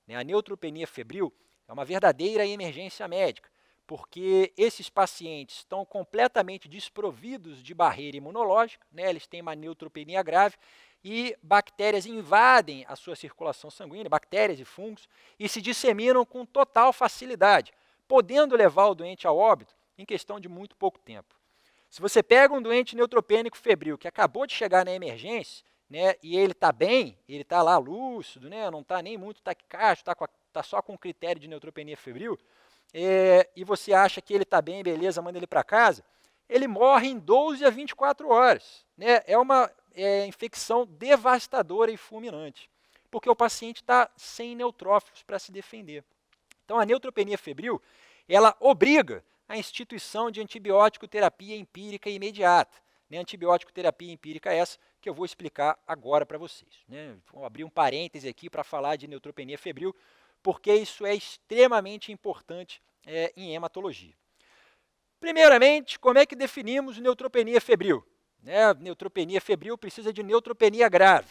A neutropenia febril é uma verdadeira emergência médica, porque esses pacientes estão completamente desprovidos de barreira imunológica, né, eles têm uma neutropenia grave, e bactérias invadem a sua circulação sanguínea, bactérias e fungos, e se disseminam com total facilidade, podendo levar o doente ao óbito em questão de muito pouco tempo. Se você pega um doente neutropênico febril que acabou de chegar na emergência, né, e ele está bem, ele está lá lúcido, né, não está nem muito taquicárdio, está só com critério de neutropenia febril, e você acha que ele está bem, beleza, manda ele para casa, ele morre em 12 a 24 horas. Né? É uma infecção devastadora e fulminante, porque o paciente está sem neutrófilos para se defender. Então, a neutropenia febril, ela obriga a instituição de antibiótico terapia empírica imediata. Né? Antibiótico terapia empírica essa que eu vou explicar agora para vocês. Né? Vou abrir um parêntese aqui para falar de neutropenia febril, porque isso é extremamente importante em hematologia. Primeiramente, como é que definimos neutropenia febril? Neutropenia febril precisa de neutropenia grave.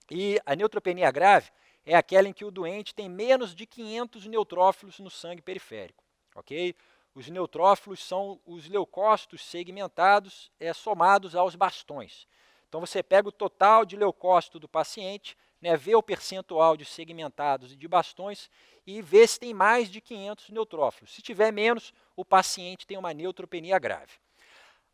E a neutropenia grave é aquela em que o doente tem menos de 500 neutrófilos no sangue periférico. Okay? Os neutrófilos são os leucócitos segmentados somados aos bastões. Então, você pega o total de leucócito do paciente, né, vê o percentual de segmentados e de bastões e vê se tem mais de 500 neutrófilos. Se tiver menos, o paciente tem uma neutropenia grave.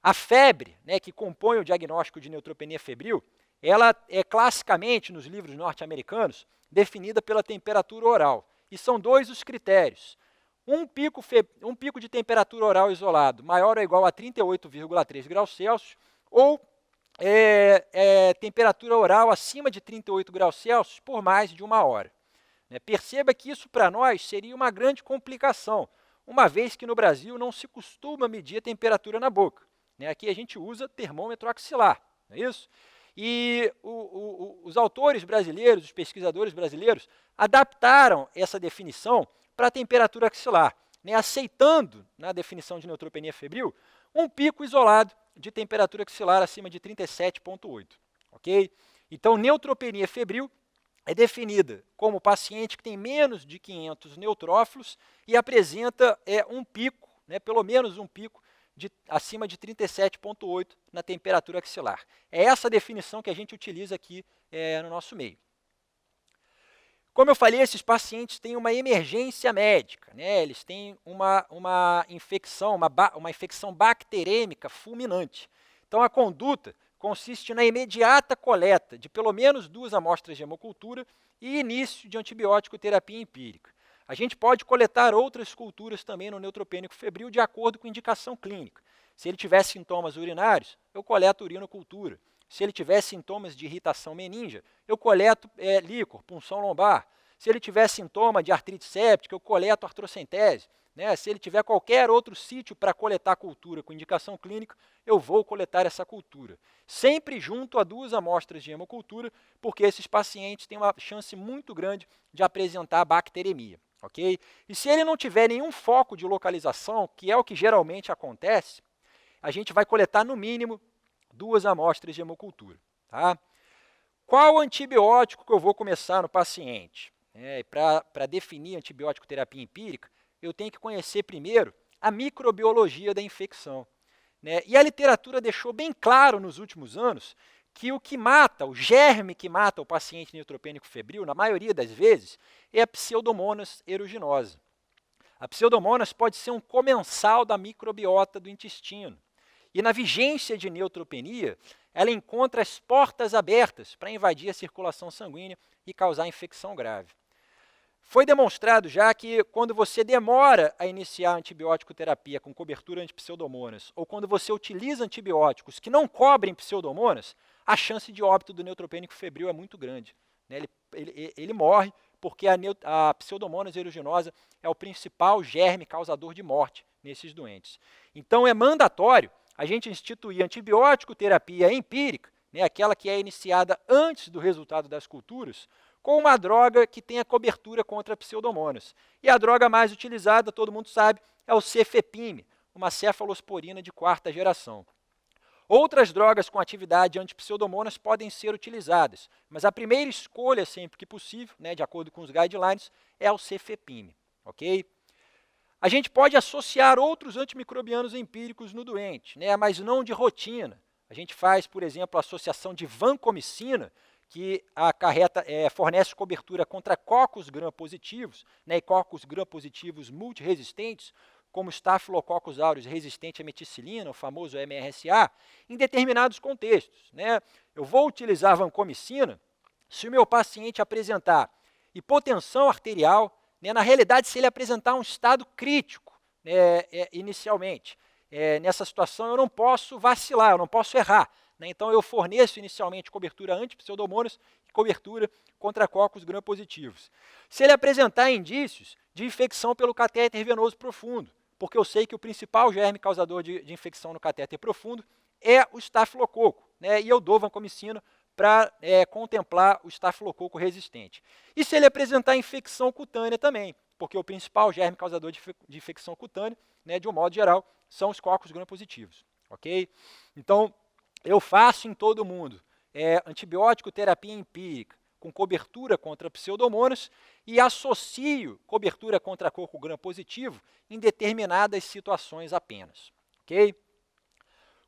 A febre, né, que compõe o diagnóstico de neutropenia febril, ela é classicamente, nos livros norte-americanos, definida pela temperatura oral. E são dois os critérios. Um pico de temperatura oral isolado maior ou igual a 38,3 graus Celsius ou temperatura oral acima de 38 graus Celsius por mais de 1 hora. Perceba que isso para nós seria uma grande complicação, uma vez que no Brasil não se costuma medir a temperatura na boca. Aqui a gente usa termômetro axilar, não é isso? E os autores brasileiros, os pesquisadores brasileiros, adaptaram essa definição para a temperatura axilar, aceitando, na definição de neutropenia febril, um pico isolado de temperatura axilar acima de 37,8. Okay? Então, neutropenia febril é definida como paciente que tem menos de 500 neutrófilos e apresenta um pico, pelo menos um pico, acima de 37,8 na temperatura axilar. É essa definição que a gente utiliza aqui no nosso meio. Como eu falei, esses pacientes têm uma emergência médica, eles têm uma infecção bacterêmica fulminante. Então, a conduta consiste na imediata coleta de pelo menos 2 amostras de hemocultura e início de antibiótico terapia empírica. A gente pode coletar outras culturas também no neutropênico febril de acordo com indicação clínica. Se ele tiver sintomas urinários, eu coleto urinocultura. Se ele tiver sintomas de irritação meníngea, eu coleto líquor, punção lombar. Se ele tiver sintoma de artrite séptica, eu coleto artrocentese. Se ele tiver qualquer outro sítio para coletar cultura com indicação clínica, eu vou coletar essa cultura. Sempre junto a 2 amostras de hemocultura, porque esses pacientes têm uma chance muito grande de apresentar bacteremia. Okay? E se ele não tiver nenhum foco de localização, que é o que geralmente acontece, a gente vai coletar no mínimo 2 amostras de hemocultura. Tá? Qual antibiótico que eu vou começar no paciente? Para definir antibiótico terapia empírica, eu tenho que conhecer primeiro a microbiologia da infecção. né? E a literatura deixou bem claro nos últimos anos que o que mata, o germe que mata o paciente neutropênico febril, na maioria das vezes, é a Pseudomonas aeruginosa. A Pseudomonas pode ser um comensal da microbiota do intestino. E na vigência de neutropenia, ela encontra as portas abertas para invadir a circulação sanguínea e causar infecção grave. Foi demonstrado já que quando você demora a iniciar a antibiótico terapia com cobertura anti-pseudomonas, ou quando você utiliza antibióticos que não cobrem pseudomonas, a chance de óbito do neutropênico febril é muito grande, né? Ele morre porque a Pseudomonas aeruginosa é o principal germe causador de morte nesses doentes. Então é mandatório a gente instituir antibiótico terapia empírica, né, aquela que é iniciada antes do resultado das culturas, com uma droga que tenha cobertura contra pseudomonas. E a droga mais utilizada, todo mundo sabe, é o cefepime, uma cefalosporina de quarta geração. Outras drogas com atividade anti-pseudomonas podem ser utilizadas, mas a primeira escolha, sempre que possível, né, de acordo com os guidelines, é o cefepime. Okay? A gente pode associar outros antimicrobianos empíricos no doente, né, mas não de rotina. A gente faz, por exemplo, a associação de vancomicina, que fornece cobertura contra cocos gram-positivos, né, e cocos gram-positivos multiresistentes, como Staphylococcus aureus resistente à meticilina, o famoso MRSA, em determinados contextos, né? Eu vou utilizar a vancomicina se o meu paciente apresentar hipotensão arterial, né, na realidade, se ele apresentar um estado crítico, né, inicialmente. Nessa situação, eu não posso vacilar, eu não posso errar. Né? Então, eu forneço inicialmente cobertura anti-pseudomonas e cobertura contra cocos gram-positivos. Se ele apresentar indícios de infecção pelo catéter venoso profundo, porque eu sei que o principal germe causador de infecção no catéter profundo é o estafilococo, né? E eu dou vancomicina para contemplar o estafilococo resistente. E se ele apresentar infecção cutânea também, porque o principal germe causador de infecção cutânea, né, de um modo geral, são os cocos gram-positivos. Okay? Então, eu faço em todo mundo antibiótico terapia empírica com cobertura contra pseudomonas e associo cobertura contra coco gram-positivo em determinadas situações apenas. Okay?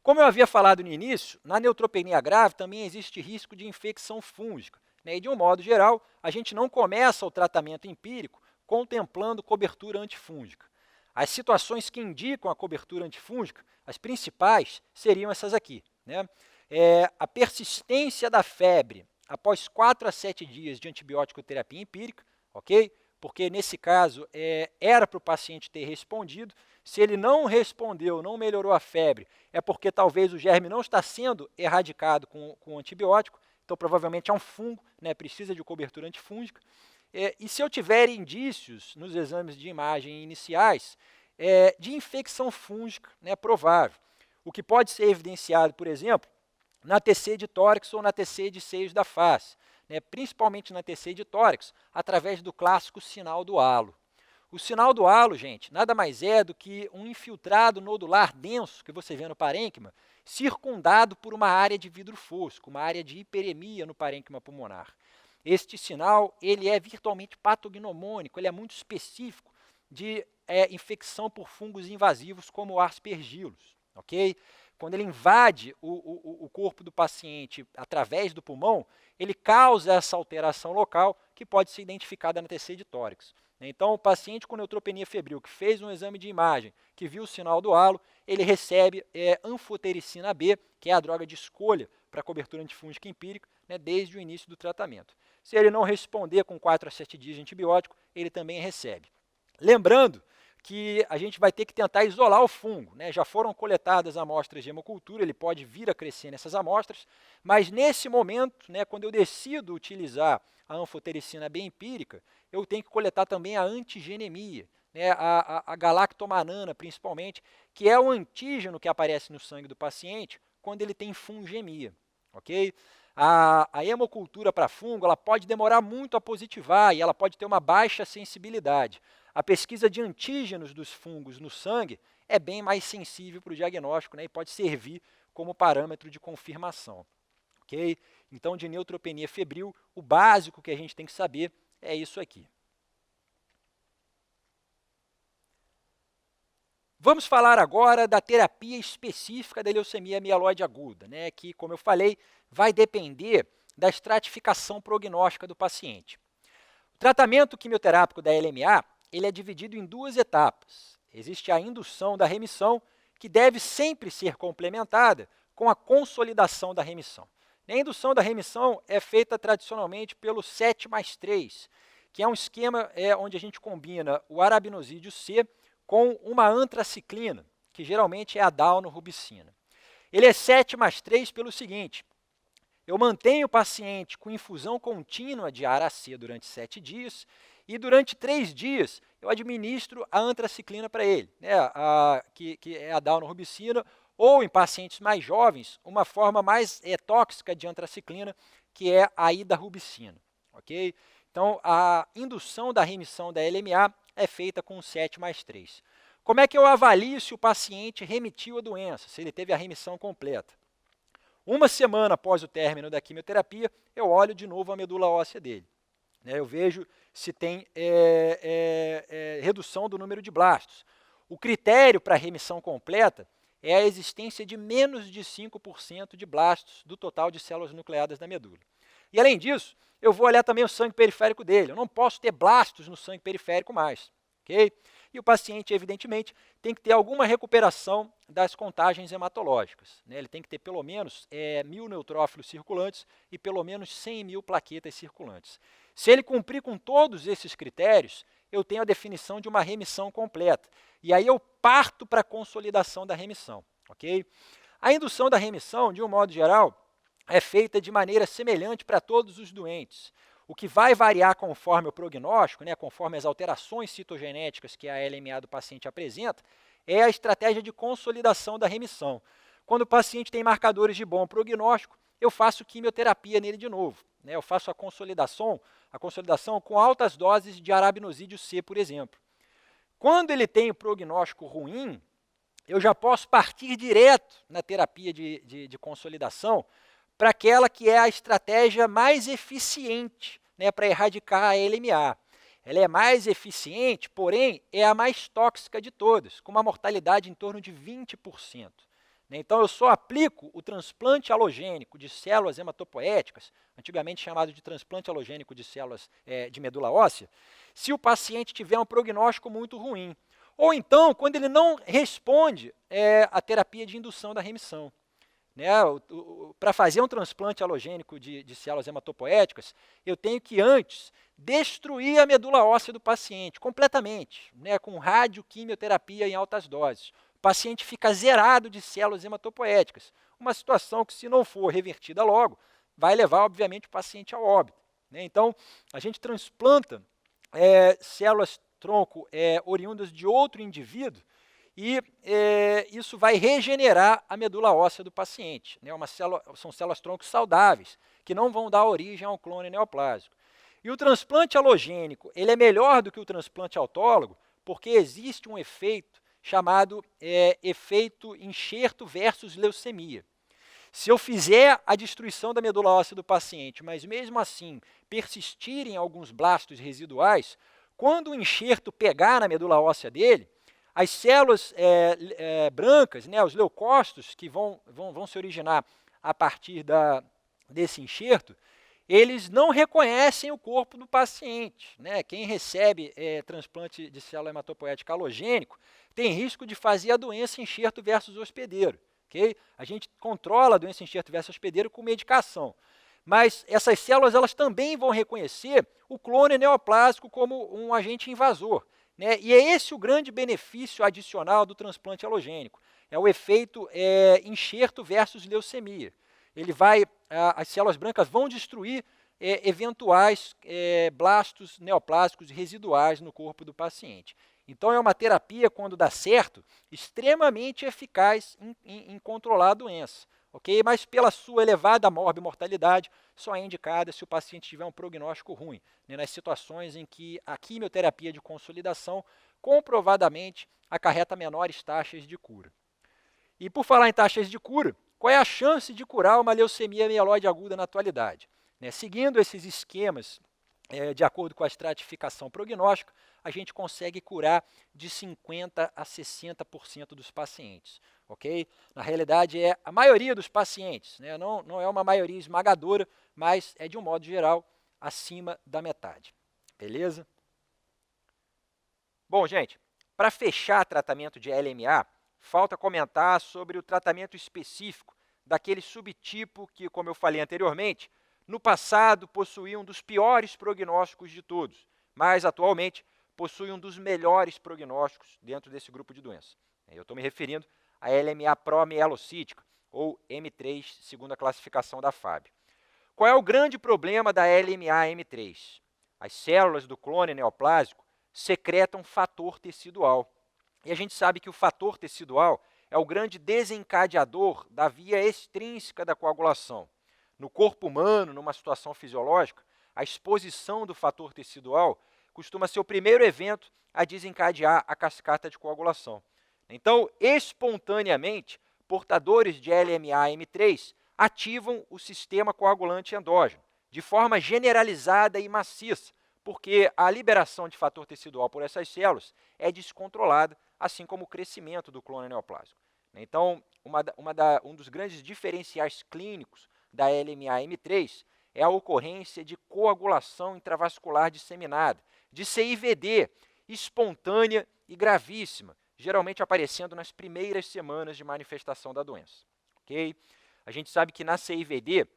Como eu havia falado no início, na neutropenia grave também existe risco de infecção fúngica. Né? E, de um modo geral, a gente não começa o tratamento empírico contemplando cobertura antifúngica. As situações que indicam a cobertura antifúngica, as principais, seriam essas aqui. Né? A persistência da febre após 4 a 7 dias de antibiótico terapia empírica, ok? Porque, nesse caso, era para o paciente ter respondido. Se ele não respondeu, não melhorou a febre, é porque talvez o germe não está sendo erradicado com o antibiótico, então provavelmente é um fungo, né, precisa de cobertura antifúngica. E se eu tiver indícios nos exames de imagem iniciais de infecção fúngica, né, provável, o que pode ser evidenciado, por exemplo, na TC de tórax ou na TC de seios da face, né, principalmente na TC de tórax, através do clássico sinal do halo. O sinal do halo, gente, nada mais é do que um infiltrado nodular denso que você vê no parênquima, circundado por uma área de vidro fosco, uma área de hiperemia no parênquima pulmonar. Este sinal ele é virtualmente patognomônico, ele é muito específico de infecção por fungos invasivos como o aspergillus. Okay? Quando ele invade o corpo do paciente através do pulmão, ele causa essa alteração local que pode ser identificada na TC de tórax. Então, o paciente com neutropenia febril que fez um exame de imagem, que viu o sinal do halo, ele recebe anfotericina B, que é a droga de escolha para cobertura antifúngica empírica, né, desde o início do tratamento. Se ele não responder com 4 a 7 dias de antibiótico, ele também recebe. Lembrando que a gente vai ter que tentar isolar o fungo. Né? Já foram coletadas amostras de hemocultura, ele pode vir a crescer nessas amostras, mas nesse momento, né, quando eu decido utilizar a anfotericina B empírica, eu tenho que coletar também a antigenemia, né, a galactomanana principalmente, que é o antígeno que aparece no sangue do paciente quando ele tem fungemia. Okay? A hemocultura para fungo ela pode demorar muito a positivar e ela pode ter uma baixa sensibilidade. A pesquisa de antígenos dos fungos no sangue é bem mais sensível para o diagnóstico, né, e pode servir como parâmetro de confirmação. Okay? Então, de neutropenia febril, o básico que a gente tem que saber é isso aqui. Vamos falar agora da terapia específica da leucemia mieloide aguda, né, que, como eu falei, vai depender da estratificação prognóstica do paciente. O tratamento quimioterápico da LMA ele é dividido em duas etapas. Existe a indução da remissão, que deve sempre ser complementada com a consolidação da remissão. A indução da remissão é feita tradicionalmente pelo 7+3, que é um esquema onde a gente combina o arabinosídeo C com uma antraciclina, que geralmente é a daunorubicina. Ele é 7+3 pelo seguinte: eu mantenho o paciente com infusão contínua de ARA-C durante 7 dias e durante 3 dias eu administro a antraciclina para ele, né, que é a daunorubicina, ou em pacientes mais jovens, uma forma mais tóxica de antraciclina, que é a idarubicina. Okay? Então, a indução da remissão da LMA é feita com 7+3. Como é que eu avalio se o paciente remitiu a doença, se ele teve a remissão completa? Uma semana após o término da quimioterapia, eu olho de novo a medula óssea dele. Eu vejo se tem redução do número de blastos. O critério para remissão completa é a existência de menos de 5% de blastos do total de células nucleadas da medula. E, além disso, eu vou olhar também o sangue periférico dele. Eu não posso ter blastos no sangue periférico mais. Okay? E o paciente, evidentemente, tem que ter alguma recuperação das contagens hematológicas. Ele tem que ter pelo menos 1.000 neutrófilos circulantes e pelo menos 100.000 plaquetas circulantes. Se ele cumprir com todos esses critérios, eu tenho a definição de uma remissão completa. E aí eu parto para a consolidação da remissão. Okay? A indução da remissão, de um modo geral, é feita de maneira semelhante para todos os doentes. O que vai variar conforme o prognóstico, conforme as alterações citogenéticas que a LMA do paciente apresenta, é a estratégia de consolidação da remissão. Quando o paciente tem marcadores de bom prognóstico, eu faço quimioterapia nele de novo. Eu faço a consolidação com altas doses de arabinosídeo C, por exemplo. Quando ele tem o prognóstico ruim, eu já posso partir direto na terapia de consolidação para aquela que é a estratégia mais eficiente para erradicar a LMA. Ela é mais eficiente, porém, é a mais tóxica de todas, com uma mortalidade em torno de 20%. Então, eu só aplico o transplante alogênico de células hematopoéticas, antigamente chamado de transplante alogênico de células de medula óssea, se o paciente tiver um prognóstico muito ruim. Ou então, quando ele não responde à terapia de indução da remissão. Para fazer um transplante alogênico de células hematopoéticas, eu tenho que antes destruir a medula óssea do paciente completamente, com radioquimioterapia em altas doses. O paciente fica zerado de células hematopoéticas, uma situação que, se não for revertida logo, vai levar, obviamente, o paciente ao óbito. Então, a gente transplanta células tronco oriundas de outro indivíduo, e isso vai regenerar a medula óssea do paciente. São células-tronco saudáveis, que não vão dar origem a um clone neoplásico. E o transplante alogênico ele é melhor do que o transplante autólogo, porque existe um efeito chamado efeito enxerto versus leucemia. Se eu fizer a destruição da medula óssea do paciente, mas mesmo assim persistirem alguns blastos residuais, quando o enxerto pegar na medula óssea dele, as células brancas, os leucócitos que vão se originar a partir desse enxerto, eles não reconhecem o corpo do paciente. Quem recebe transplante de célula hematopoética alogênico tem risco de fazer a doença enxerto versus hospedeiro. Okay? A gente controla a doença enxerto versus hospedeiro com medicação. Mas essas células elas também vão reconhecer o clone neoplásico como um agente invasor. E é esse o grande benefício adicional do transplante alogênico. É o efeito enxerto versus leucemia. As células brancas vão destruir eventuais blastos neoplásicos residuais no corpo do paciente. Então, é uma terapia, quando dá certo, extremamente eficaz em controlar a doença. Okay? Mas, pela sua elevada morbimortalidade, só é indicada se o paciente tiver um prognóstico ruim, nas situações em que a quimioterapia de consolidação comprovadamente acarreta menores taxas de cura. E, por falar em taxas de cura, qual é a chance de curar uma leucemia mieloide aguda na atualidade? Seguindo esses esquemas de acordo com a estratificação prognóstica, a gente consegue curar de 50% a 60% dos pacientes. Ok? Na realidade, é a maioria dos pacientes, né? Não é uma maioria esmagadora, mas é, de um modo geral, acima da metade. Beleza? Bom, gente, para fechar tratamento de LMA, falta comentar sobre o tratamento específico daquele subtipo que, como eu falei anteriormente, no passado possuía um dos piores prognósticos de todos, mas atualmente possui um dos melhores prognósticos dentro desse grupo de doenças. Eu estou me referindo à LMA promielocítica, ou M3, segundo a classificação da FAB. Qual é o grande problema da LMA M3? As células do clone neoplásico secretam fator tecidual. E a gente sabe que o fator tecidual é o grande desencadeador da via extrínseca da coagulação. No corpo humano, numa situação fisiológica, a exposição do fator tecidual costuma ser o primeiro evento a desencadear a cascata de coagulação. Então, espontaneamente, portadores de LMA M3 ativam o sistema coagulante endógeno, de forma generalizada e maciça, porque a liberação de fator tecidual por essas células é descontrolada, assim como o crescimento do clone neoplásico. Então, um dos grandes diferenciais clínicos da LMA-M3 é a ocorrência de coagulação intravascular disseminada, de CIVD, espontânea e gravíssima, geralmente aparecendo nas primeiras semanas de manifestação da doença. Okay? A gente sabe que na CIVD,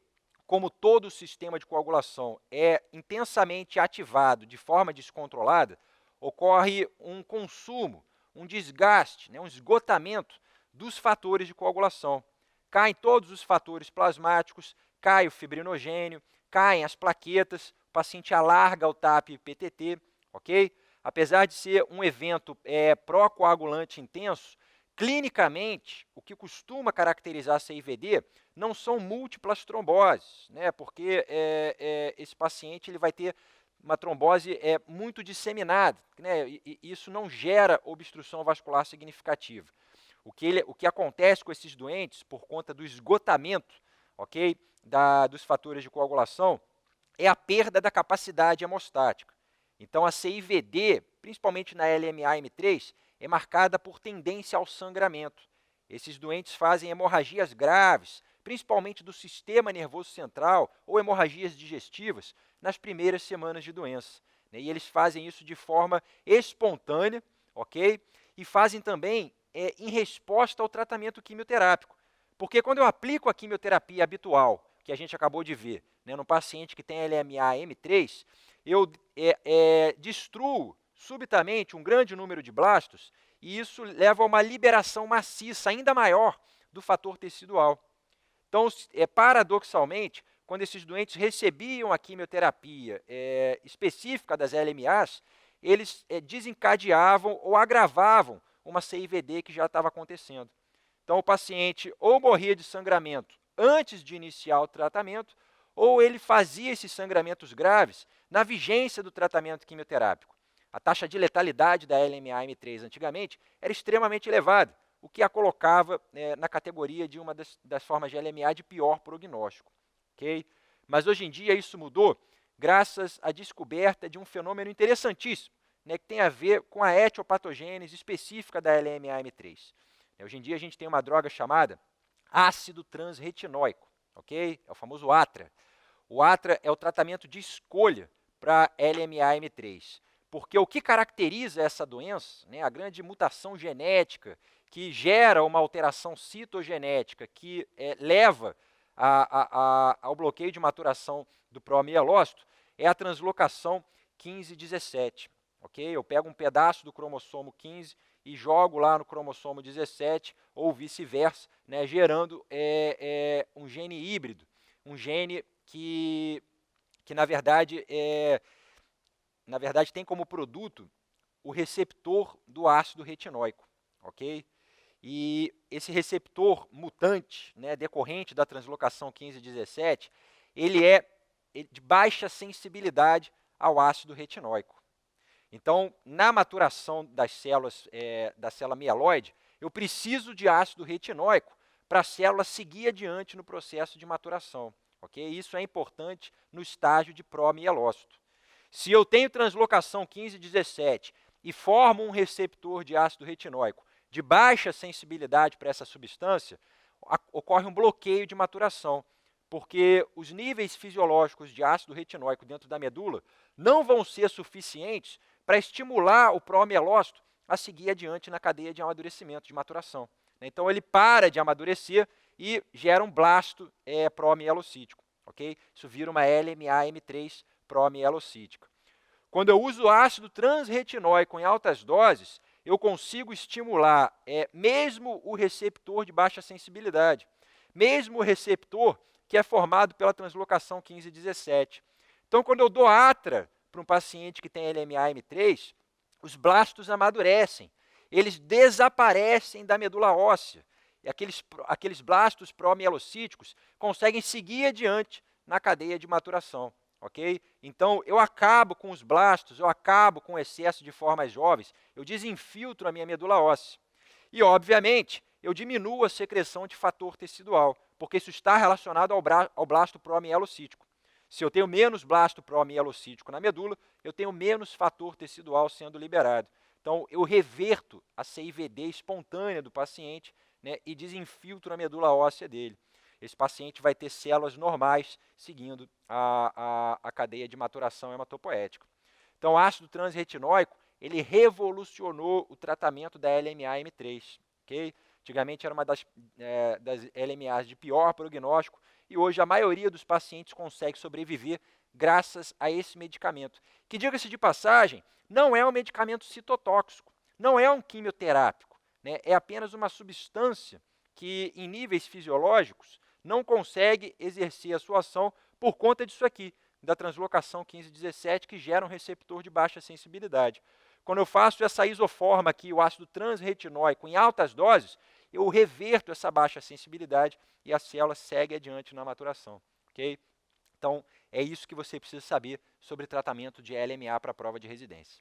como todo o sistema de coagulação é intensamente ativado de forma descontrolada, ocorre um consumo, um desgaste, um esgotamento dos fatores de coagulação. Caem todos os fatores plasmáticos, cai o fibrinogênio, caem as plaquetas, o paciente alarga o TAP-PTT, ok? Apesar de ser um evento pró-coagulante intenso, clinicamente, o que costuma caracterizar a CIVD não são múltiplas tromboses, né? Porque esse paciente ele vai ter uma trombose muito disseminada, né? E isso não gera obstrução vascular significativa. O que acontece com esses doentes, por conta do esgotamento, ok, dos fatores de coagulação, é a perda da capacidade hemostática. Então, a CIVD, principalmente na LMA-M3, é marcada por tendência ao sangramento. Esses doentes fazem hemorragias graves, principalmente do sistema nervoso central ou hemorragias digestivas, nas primeiras semanas de doença. E eles fazem isso de forma espontânea, ok? E fazem também em resposta ao tratamento quimioterápico. Porque quando eu aplico a quimioterapia habitual, que a gente acabou de ver, no paciente que tem LMA-M3, eu destruo subitamente um grande número de blastos e isso leva a uma liberação maciça ainda maior do fator tecidual. Então, paradoxalmente, quando esses doentes recebiam a quimioterapia específica das LMAs, eles desencadeavam ou agravavam uma CIVD que já estava acontecendo. Então, o paciente ou morria de sangramento antes de iniciar o tratamento, ou ele fazia esses sangramentos graves na vigência do tratamento quimioterápico. A taxa de letalidade da LMA-M3 antigamente era extremamente elevada, o que a colocava na categoria de uma das formas de LMA de pior prognóstico. Okay? Mas hoje em dia isso mudou graças à descoberta de um fenômeno interessantíssimo, que tem a ver com a etiopatogênese específica da LMA-M3. Hoje em dia a gente tem uma droga chamada ácido transretinóico, ok? É o famoso ATRA. O ATRA é o tratamento de escolha para LMA-M3, porque o que caracteriza essa doença, a grande mutação genética que gera uma alteração citogenética que leva ao bloqueio de maturação do promielócito, é a translocação 15-17. Okay? Eu pego um pedaço do cromossomo 15 e jogo lá no cromossomo 17, ou vice-versa, gerando um gene híbrido, um gene que na verdade tem como produto o receptor do ácido retinóico, ok? E esse receptor mutante, decorrente da translocação 15-17, ele é de baixa sensibilidade ao ácido retinóico. Então, na maturação das células, da célula mieloide, eu preciso de ácido retinóico para a célula seguir adiante no processo de maturação. Okay? Isso é importante no estágio de promielócito. Se eu tenho translocação 15-17 e formo um receptor de ácido retinóico de baixa sensibilidade para essa substância, ocorre um bloqueio de maturação, porque os níveis fisiológicos de ácido retinóico dentro da medula não vão ser suficientes para estimular o promielócito a seguir adiante na cadeia de amadurecimento, de maturação. Então, ele para de amadurecer e gera um blasto promielocítico. Okay? Isso vira uma LMA-M3 promielocítica. Quando eu uso ácido transretinóico em altas doses, eu consigo estimular mesmo o receptor de baixa sensibilidade, mesmo o receptor que é formado pela translocação 15-17. Então, quando eu dou atra para um paciente que tem LMA-M3, os blastos amadurecem, eles desaparecem da medula óssea, e aqueles blastos promielocíticos conseguem seguir adiante na cadeia de maturação. Okay? Então, eu acabo com os blastos, eu acabo com o excesso de formas jovens, eu desinfiltro a minha medula óssea. E, obviamente, eu diminuo a secreção de fator tecidual, porque isso está relacionado ao blasto promielocítico. Se eu tenho menos blasto promielocítico na medula, eu tenho menos fator tecidual sendo liberado. Então, eu reverto a CIVD espontânea do paciente, né, e desinfiltro a medula óssea dele. Esse paciente vai ter células normais seguindo a cadeia de maturação hematopoética. Então, o ácido transretinóico, ele revolucionou o tratamento da LMA-M3. Okay? Antigamente era uma das LMAs de pior prognóstico e hoje a maioria dos pacientes consegue sobreviver graças a esse medicamento. Que, diga-se de passagem, não é um medicamento citotóxico, não é um quimioterápico, né? É apenas uma substância que, em níveis fisiológicos, não consegue exercer a sua ação por conta disso aqui, da translocação 15-17, que gera um receptor de baixa sensibilidade. Quando eu faço essa isoforma aqui, o ácido transretinóico, em altas doses, eu reverto essa baixa sensibilidade e a célula segue adiante na maturação. Okay? Então, é isso que você precisa saber sobre tratamento de LMA para a prova de residência.